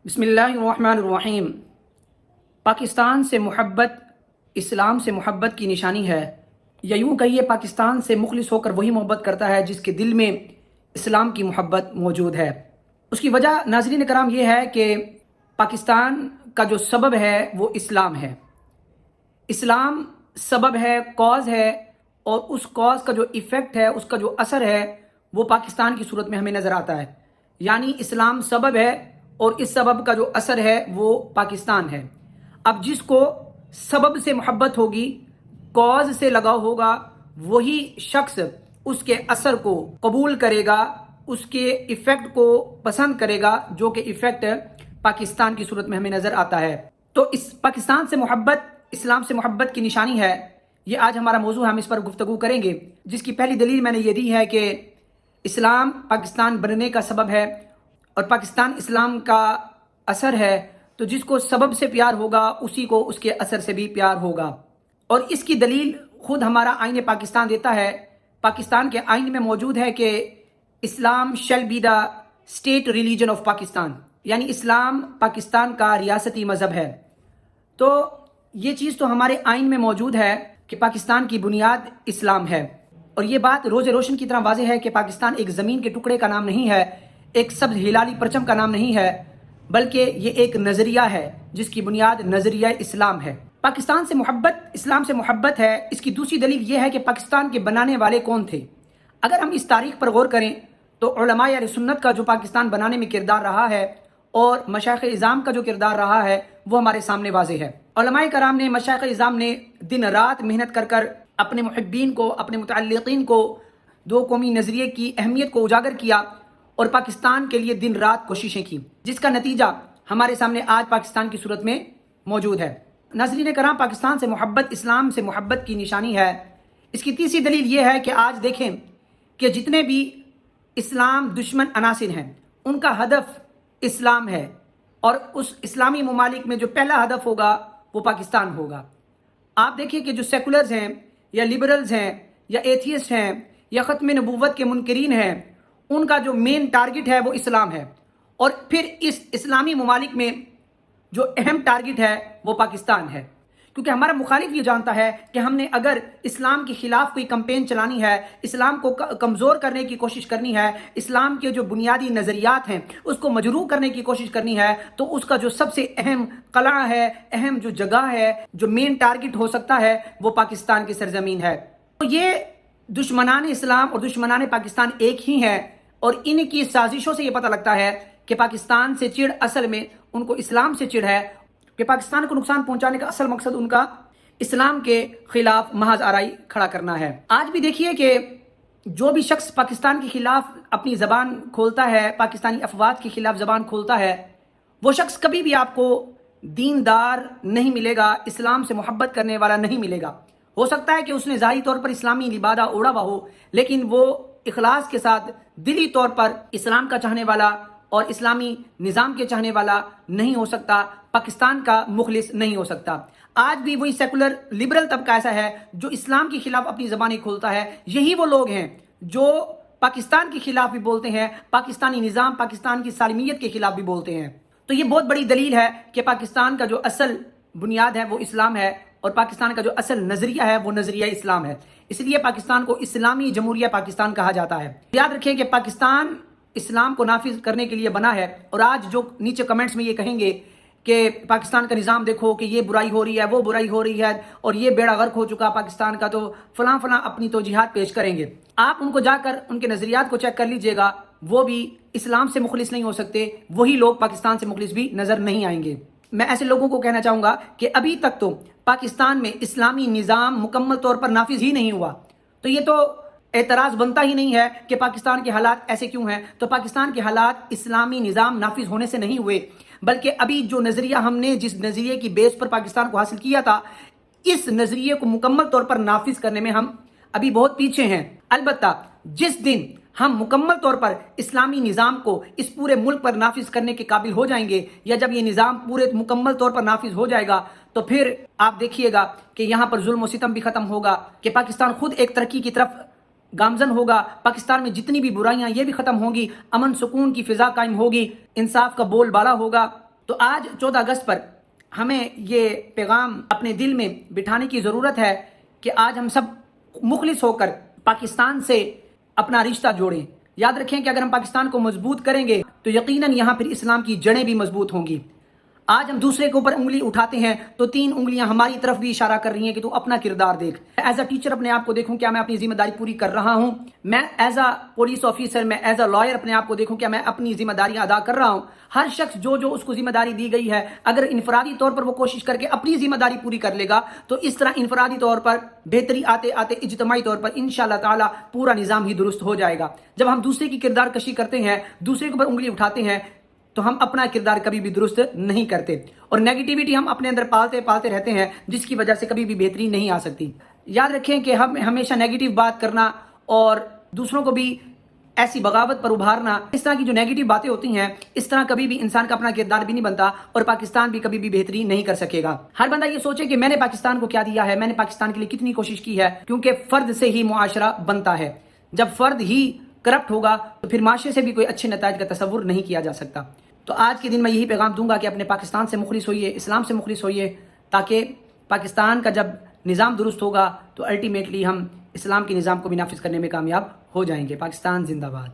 بسم اللہ الرحمن الرحیم۔ پاکستان سے محبت اسلام سے محبت کی نشانی ہے، یا یوں کہیے پاکستان سے مخلص ہو کر وہی محبت کرتا ہے جس کے دل میں اسلام کی محبت موجود ہے۔ اس کی وجہ ناظرین کرام یہ ہے کہ پاکستان کا جو سبب ہے وہ اسلام ہے۔ اسلام سبب ہے، کاز ہے، اور اس کاز کا جو ایفیکٹ ہے، اس کا جو اثر ہے وہ پاکستان کی صورت میں ہمیں نظر آتا ہے۔ یعنی اسلام سبب ہے اور اس سبب کا جو اثر ہے وہ پاکستان ہے۔ اب جس کو سبب سے محبت ہوگی، کاز سے لگاؤ ہوگا، وہی شخص اس کے اثر کو قبول کرے گا، اس کے ایفیکٹ کو پسند کرے گا، جو کہ ایفیکٹ پاکستان کی صورت میں ہمیں نظر آتا ہے۔ تو اس پاکستان سے محبت اسلام سے محبت کی نشانی ہے، یہ آج ہمارا موضوع ہے، ہم اس پر گفتگو کریں گے، جس کی پہلی دلیل میں نے یہ دی ہے کہ اسلام پاکستان بننے کا سبب ہے اور پاکستان اسلام کا اثر ہے، تو جس کو سبب سے پیار ہوگا اسی کو اس کے اثر سے بھی پیار ہوگا۔ اور اس کی دلیل خود ہمارا آئین پاکستان دیتا ہے۔ پاکستان کے آئین میں موجود ہے کہ Islam shall be the state religion of Pakistan, یعنی اسلام پاکستان کا ریاستی مذہب ہے۔ تو یہ چیز تو ہمارے آئین میں موجود ہے کہ پاکستان کی بنیاد اسلام ہے، اور یہ بات روز روشن کی طرح واضح ہے کہ پاکستان ایک زمین کے ٹکڑے کا نام نہیں ہے، ایک سبز ہلالی پرچم کا نام نہیں ہے، بلکہ یہ ایک نظریہ ہے جس کی بنیاد نظریہ اسلام ہے۔ پاکستان سے محبت اسلام سے محبت ہے۔ اس کی دوسری دلیل یہ ہے کہ پاکستان کے بنانے والے کون تھے۔ اگر ہم اس تاریخ پر غور کریں تو علماء اہل سنت کا جو پاکستان بنانے میں کردار رہا ہے اور مشائخ اعظام کا جو کردار رہا ہے وہ ہمارے سامنے واضح ہے۔ علماء کرام نے، مشائخ اعظام نے دن رات محنت کر کر اپنے محبین کو، اپنے متعلقین کو دو قومی نظریے کی اہمیت کو اجاگر کیا اور پاکستان کے لیے دن رات کوششیں کی، جس کا نتیجہ ہمارے سامنے آج پاکستان کی صورت میں موجود ہے۔ ناظرین کرام، پاکستان سے محبت اسلام سے محبت کی نشانی ہے۔ اس کی تیسری دلیل یہ ہے کہ آج دیکھیں کہ جتنے بھی اسلام دشمن عناصر ہیں ان کا ہدف اسلام ہے، اور اس اسلامی ممالک میں جو پہلا ہدف ہوگا وہ پاکستان ہوگا۔ آپ دیکھیں کہ جو سیکولرز ہیں یا لبرلز ہیں یا ایتھیسٹ ہیں یا ختم نبوت کے منکرین ہیں، ان کا جو مین ٹارگٹ ہے وہ اسلام ہے، اور پھر اس اسلامی ممالک میں جو اہم ٹارگٹ ہے وہ پاکستان ہے، کیونکہ ہمارا مخالف یہ جانتا ہے کہ ہم نے اگر اسلام کے خلاف کوئی کمپین چلانی ہے، اسلام کو کمزور کرنے کی کوشش کرنی ہے، اسلام کے جو بنیادی نظریات ہیں اس کو مجروح کرنے کی کوشش کرنی ہے، تو اس کا جو سب سے اہم قلعہ ہے، اہم جو جگہ ہے، جو مین ٹارگٹ ہو سکتا ہے وہ پاکستان کی سرزمین ہے۔ تو یہ دشمنان اسلام اور دشمنان پاکستان ایک ہی ہیں، اور ان کی سازشوں سے یہ پتہ لگتا ہے کہ پاکستان سے چڑ اصل میں ان کو اسلام سے چڑ ہے، کہ پاکستان کو نقصان پہنچانے کا اصل مقصد ان کا اسلام کے خلاف محض آرائی کھڑا کرنا ہے۔ آج بھی دیکھیے کہ جو بھی شخص پاکستان کے خلاف اپنی زبان کھولتا ہے، پاکستانی افواج کے خلاف زبان کھولتا ہے، وہ شخص کبھی بھی آپ کو دیندار نہیں ملے گا، اسلام سے محبت کرنے والا نہیں ملے گا۔ ہو سکتا ہے کہ اس نے ظاہری طور پر اسلامی لبادہ اوڑھا ہوا ہو، لیکن وہ اخلاص کے ساتھ دلی طور پر اسلام کا چاہنے والا اور اسلامی نظام کے چاہنے والا نہیں ہو سکتا، پاکستان کا مخلص نہیں ہو سکتا۔ آج بھی وہی سیکولر لبرل طبقہ ایسا ہے جو اسلام کے خلاف اپنی زبانیں کھولتا ہے، یہی وہ لوگ ہیں جو پاکستان کے خلاف بھی بولتے ہیں، پاکستانی نظام، پاکستان کی سالمیت کے خلاف بھی بولتے ہیں۔ تو یہ بہت بڑی دلیل ہے کہ پاکستان کا جو اصل بنیاد ہے وہ اسلام ہے، اور پاکستان کا جو اصل نظریہ ہے وہ نظریہ اسلام ہے۔ اس لیے پاکستان کو اسلامی جمہوریہ پاکستان کہا جاتا ہے۔ یاد رکھیں کہ پاکستان اسلام کو نافذ کرنے کے لیے بنا ہے، اور آج جو نیچے کمنٹس میں یہ کہیں گے کہ پاکستان کا نظام دیکھو کہ یہ برائی ہو رہی ہے، وہ برائی ہو رہی ہے، اور یہ بیڑا غرق ہو چکا پاکستان کا، تو فلاں فلاں اپنی توجیحات پیش کریں گے۔ آپ ان کو جا کر ان کے نظریات کو چیک کر لیجئے گا، وہ بھی اسلام سے مخلص نہیں ہو سکتے، وہی لوگ پاکستان سے مخلص بھی نظر نہیں آئیں گے۔ میں ایسے لوگوں کو کہنا چاہوں گا کہ ابھی تک تو پاکستان میں اسلامی نظام مکمل طور پر نافذ ہی نہیں ہوا، تو یہ تو اعتراض بنتا ہی نہیں ہے کہ پاکستان کے حالات ایسے کیوں ہیں۔ تو پاکستان کے حالات اسلامی نظام نافذ ہونے سے نہیں ہوئے، بلکہ ابھی جو نظریہ ہم نے جس نظریے کی بیس پر پاکستان کو حاصل کیا تھا، اس نظریے کو مکمل طور پر نافذ کرنے میں ہم ابھی بہت پیچھے ہیں۔ البتہ جس دن ہم مکمل طور پر اسلامی نظام کو اس پورے ملک پر نافذ کرنے کے قابل ہو جائیں گے، یا جب یہ نظام پورے مکمل طور پر نافذ ہو جائے گا، تو پھر آپ دیکھیے گا کہ یہاں پر ظلم و ستم بھی ختم ہوگا، کہ پاکستان خود ایک ترقی کی طرف گامزن ہوگا، پاکستان میں جتنی بھی برائیاں یہ بھی ختم ہوں گی، امن سکون کی فضا قائم ہوگی، انصاف کا بول بالا ہوگا۔ تو آج 14 اگست پر ہمیں یہ پیغام اپنے دل میں بٹھانے کی ضرورت ہے کہ آج ہم سب مخلص ہو کر پاکستان سے اپنا رشتہ جوڑیں. یاد رکھیں کہ اگر ہم پاکستان کو مضبوط کریں گے تو یقیناً یہاں پھر اسلام کی جڑیں بھی مضبوط ہوں گی. آج ہم دوسرے کے اوپر انگلی اٹھاتے ہیں تو 3 انگلیاں ہماری طرف بھی اشارہ کر رہی ہیں کہ تو اپنا کردار دیکھ. ایز اے ٹیچر اپنے آپ کو دیکھوں کیا میں اپنی ذمہ داری پوری کر رہا ہوں. میں ایز اے پولیس آفیسر، میں ایز اے لائر اپنے آپ کو دیکھوں کیا میں اپنی ذمہ داریاں ادا کر رہا ہوں. ہر شخص جو اس کو ذمہ داری دی گئی ہے اگر انفرادی طور پر وہ کوشش کر کے اپنی ذمہ داری پوری کر لے گا تو اس طرح انفرادی طور پر بہتری آتے آتے اجتماعی طور پر انشاءاللہ تعالی پورا نظام ہی درست ہو جائے گا. جب ہم دوسرے کی کردار کشی کرتے ہیں، دوسرے کے اوپر انگلی اٹھاتے ہیں تو ہم اپنا کردار کبھی بھی درست نہیں کرتے اور نیگیٹیوٹی ہم اپنے اندر پالتے رہتے ہیں جس کی وجہ سے کبھی بھی بہتری نہیں آ سکتی. یاد رکھیں کہ ہم ہمیشہ نیگیٹیو بات کرنا اور دوسروں کو بھی ایسی بغاوت پر ابھارنا، اس طرح کی جو نیگیٹیو باتیں ہوتی ہیں، اس طرح کبھی بھی انسان کا اپنا کردار بھی نہیں بنتا اور پاکستان بھی کبھی بھی بہتری نہیں کر سکے گا. ہر بندہ یہ سوچے کہ میں نے پاکستان کو کیا دیا ہے، میں نے پاکستان کے لیے کتنی کوشش کی ہے، کیونکہ فرد سے ہی معاشرہ بنتا ہے. جب فرد ہی کرپٹ ہوگا تو پھر معاشرے سے بھی کوئی اچھے نتائج کا تصور نہیں کیا جا سکتا. تو آج کے دن میں یہی پیغام دوں گا کہ اپنے پاکستان سے مخلص ہوئیے، اسلام سے مخلص ہوئیے، تاکہ پاکستان کا جب نظام درست ہوگا تو الٹیمیٹلی ہم اسلام کے نظام کو بھی نافذ کرنے میں کامیاب ہو جائیں گے. پاکستان زندہ باد.